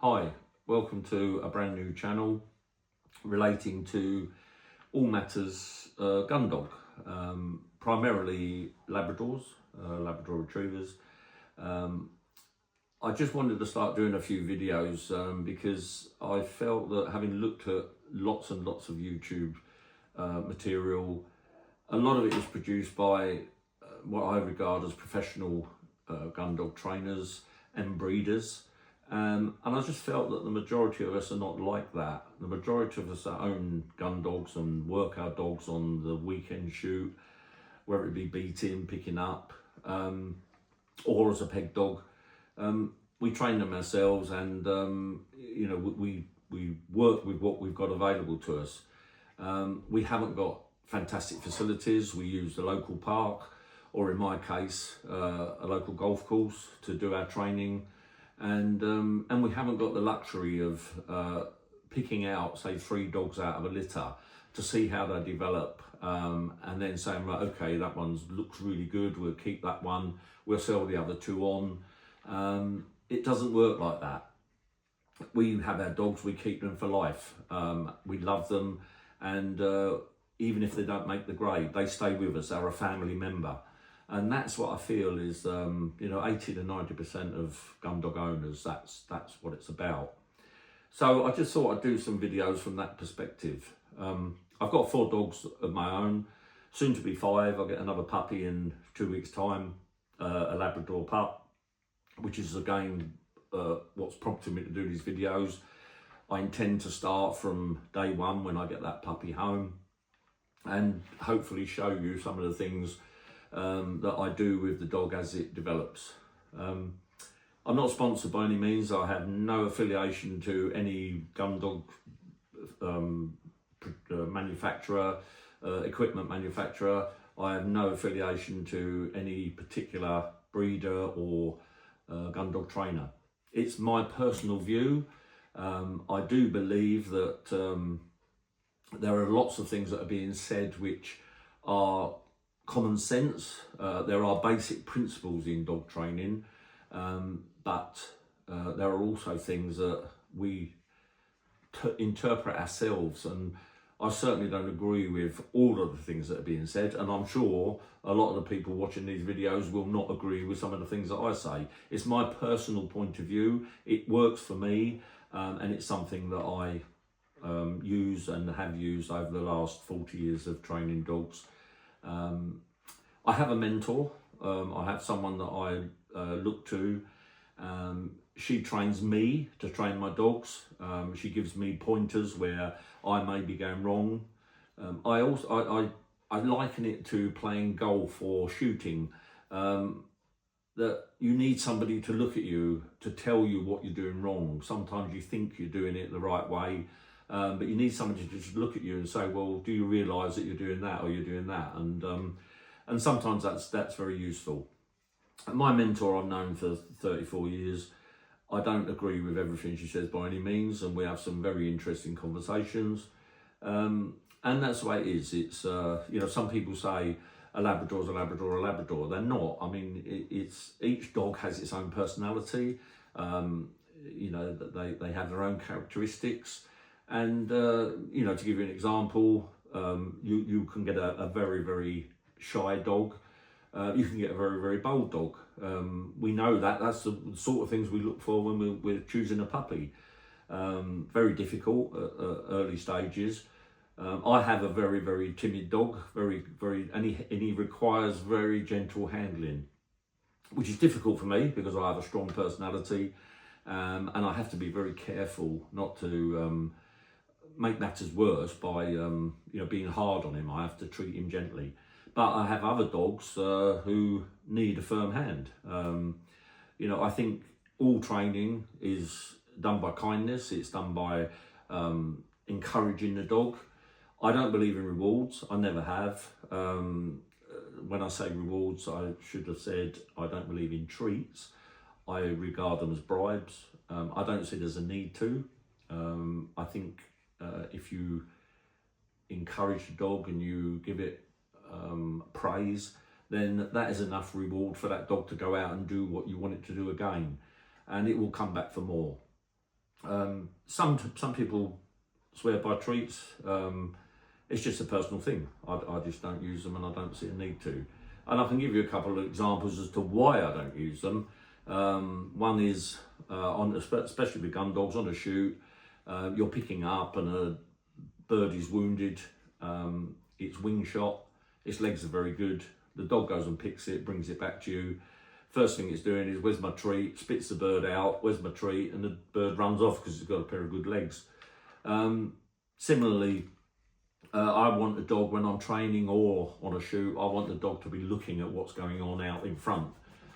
Hi, welcome to a brand new channel relating to all matters Gundog, primarily Labradors, Labrador Retrievers. I just wanted to start doing a few videos because I felt that having looked at lots and lots of YouTube material, a lot of it is produced by what I regard as professional gun dog trainers and breeders. And I just felt that the majority of us are not like that. The majority of us that own gun dogs and work our dogs on the weekend shoot, whether it be beating, picking up, or as a peg dog, we train them ourselves, and we work with what we've got available to us. We haven't got fantastic facilities. We use the local park, or in my case, a local golf course to do our training. And we haven't got the luxury of picking out, say, 3 dogs out of a litter to see how they develop, and then saying, right, okay, that one looks really good, we'll keep that one, we'll sell the other 2 on. It doesn't work like that. We have our dogs, we keep them for life. We love them, and even if they don't make the grade, they stay with us, they're a family member. And that's what I feel is, 80 to 90% of gun dog owners, that's what it's about. So I just thought I'd do some videos from that perspective. I've got 4 dogs of my own, soon to be 5. I'll get another puppy in 2 weeks' time, a Labrador pup, which is again what's prompted me to do these videos. I intend to start from day 1 when I get that puppy home, and hopefully show you some of the things that I do with the dog as it develops. I'm not sponsored by any means. I have no affiliation to any gun dog manufacturer, equipment manufacturer. I have no affiliation to any particular breeder or gun dog trainer. It's my personal view. I do believe that there are lots of things that are being said which are common sense. There are basic principles in dog training, but there are also things that we interpret ourselves, and I certainly don't agree with all of the things that are being said, and I'm sure a lot of the people watching these videos will not agree with some of the things that I say. It's my personal point of view. It works for me, and it's something that I use and have used over the last 40 years of training dogs. I have a mentor. I have someone that I look to. She trains me to train my dogs. She gives me pointers where I may be going wrong. I liken it to playing golf or shooting. That you need somebody to look at you to tell you what you're doing wrong. Sometimes you think you're doing it the right way, but you need somebody to just look at you and say, well, do you realise that you're doing that or you're doing that? And sometimes that's very useful. My mentor I've known for 34 years. I don't agree with everything she says by any means, and we have some very interesting conversations. And that's the way it is. It's, some people say a Labrador is a Labrador, a Labrador. They're not. I mean, it's each dog has its own personality. They have their own characteristics. And, to give you an example, you can get a very, very shy dog. You can get a very, very bold dog. We know that's the sort of things we look for when we're choosing a puppy. Very difficult at early stages. I have a very, very timid dog, and he requires very gentle handling, which is difficult for me because I have a strong personality, and I have to be very careful not to make matters worse by being hard on him. I have to treat him gently. But I have other dogs who need a firm hand. I think all training is done by kindness. It's done by encouraging the dog. I don't believe in rewards. I never have. When I say rewards, I should have said I don't believe in treats. I regard them as bribes. I don't see there's a need to. I think if you encourage the dog and you give it praise, then that is enough reward for that dog to go out and do what you want it to do again, and it will come back for more. Some people swear by treats. It's just a personal thing. I just don't use them, and I don't see a need to. And I can give you a couple of examples as to why I don't use them. One is, especially with Gundogs on a shoot, you're picking up and a bird is wounded, it's wing shot, its legs are very good, the dog goes and picks it, brings it back to you. First thing it's doing is, where's my treat? Spits the bird out, where's my treat? And the bird runs off because it's got a pair of good legs. Similarly, I want a dog when I'm training or on a shoot, I want the dog to be looking at what's going on out in front.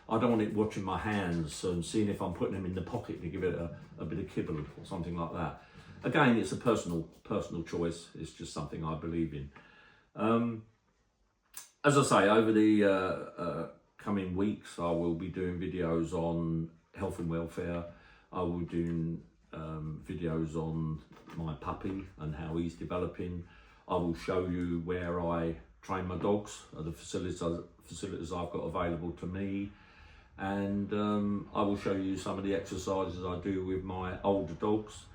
I don't want it watching my hands and seeing if I'm putting them in the pocket to give it a bit of kibble or something like that. Again, it's a personal choice. It's just something I believe in. As I say, over the coming weeks, I will be doing videos on health and welfare. I will be doing videos on my puppy and how he's developing. I will show you where I train my dogs, the facilities I've got available to me, and I will show you some of the exercises I do with my older dogs.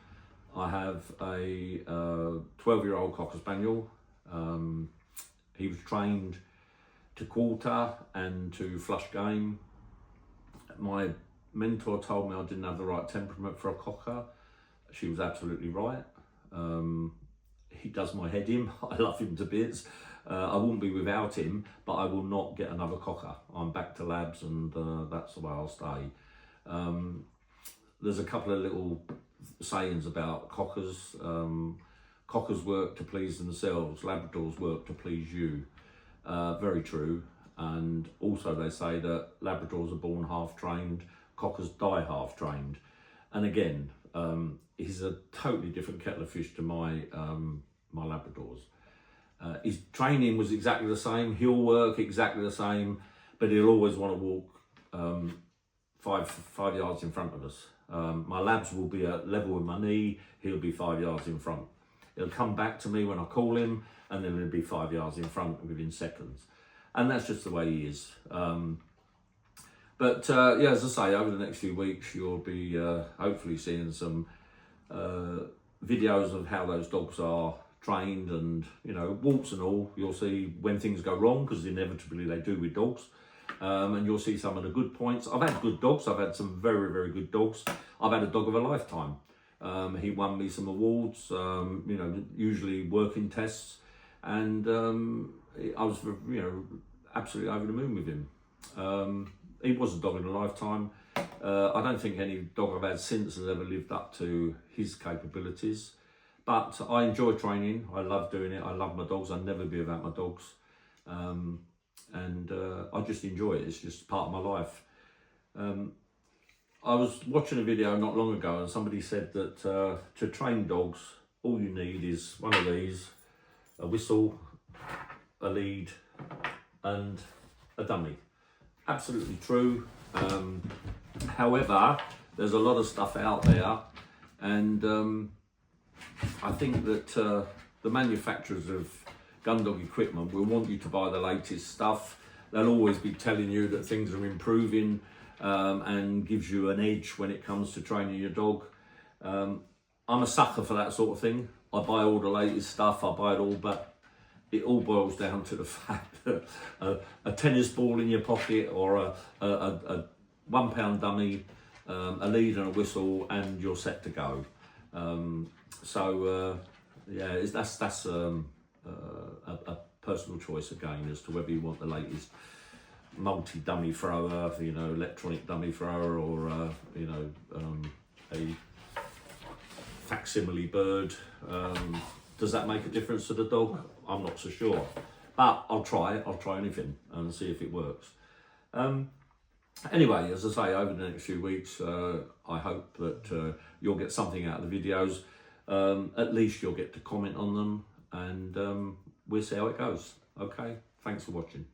I have a 12-year-old Cocker Spaniel. He was trained to quarter and to flush game. My mentor told me I didn't have the right temperament for a Cocker. She was absolutely right. He does my head in. I love him to bits. I wouldn't be without him, but I will not get another Cocker. I'm back to labs, and that's the way I'll stay. There's a couple of little sayings about Cockers. Cockers work to please themselves, Labradors work to please you. Very true. And also they say that Labradors are born half trained, Cockers die half trained. And again, he's a totally different kettle of fish to my my Labradors. His training was exactly the same. He'll work exactly the same, but he'll always want to walk five yards in front of us. My Labs will be at level with my knee. He'll be 5 yards in front. He'll come back to me when I call him, and then he'll be 5 yards in front within seconds. And that's just the way he is. But yeah, as I say, over the next few weeks, you'll be hopefully seeing some videos of how those dogs are trained, and warts and all. You'll see when things go wrong, because inevitably they do with dogs, and you'll see some of the good points. I've had good dogs. I've had some very, very good dogs. I've had a dog of a lifetime. He won me some awards, usually working tests, and I was absolutely over the moon with him. He was a dog of a lifetime. I don't think any dog I've had since has ever lived up to his capabilities. But I enjoy training. I love doing it. I love my dogs. I'll never be without my dogs. And I just enjoy it. It's just part of my life. I was watching a video not long ago, and somebody said that to train dogs, all you need is one of these, a whistle, a lead, and a dummy. Absolutely true. However, there's a lot of stuff out there, and I think that the manufacturers of gun dog equipment will want you to buy the latest stuff. They'll always be telling you that things are improving, and gives you an edge when it comes to training your dog. I'm a sucker for that sort of thing. I buy all the latest stuff, I buy it all, but it all boils down to the fact that a tennis ball in your pocket, or a £1 dummy, a lead and a whistle, and you're set to go. Yeah, that's a personal choice again as to whether you want the latest multi-dummy thrower, electronic dummy thrower, or a facsimile bird. Does that make a difference to the dog? I'm not so sure, but I'll try anything and see if it works. Anyway, as I say, over the next few weeks, I hope that you'll get something out of the videos. At least you'll get to comment on them, and we'll see how it goes. Okay, thanks for watching.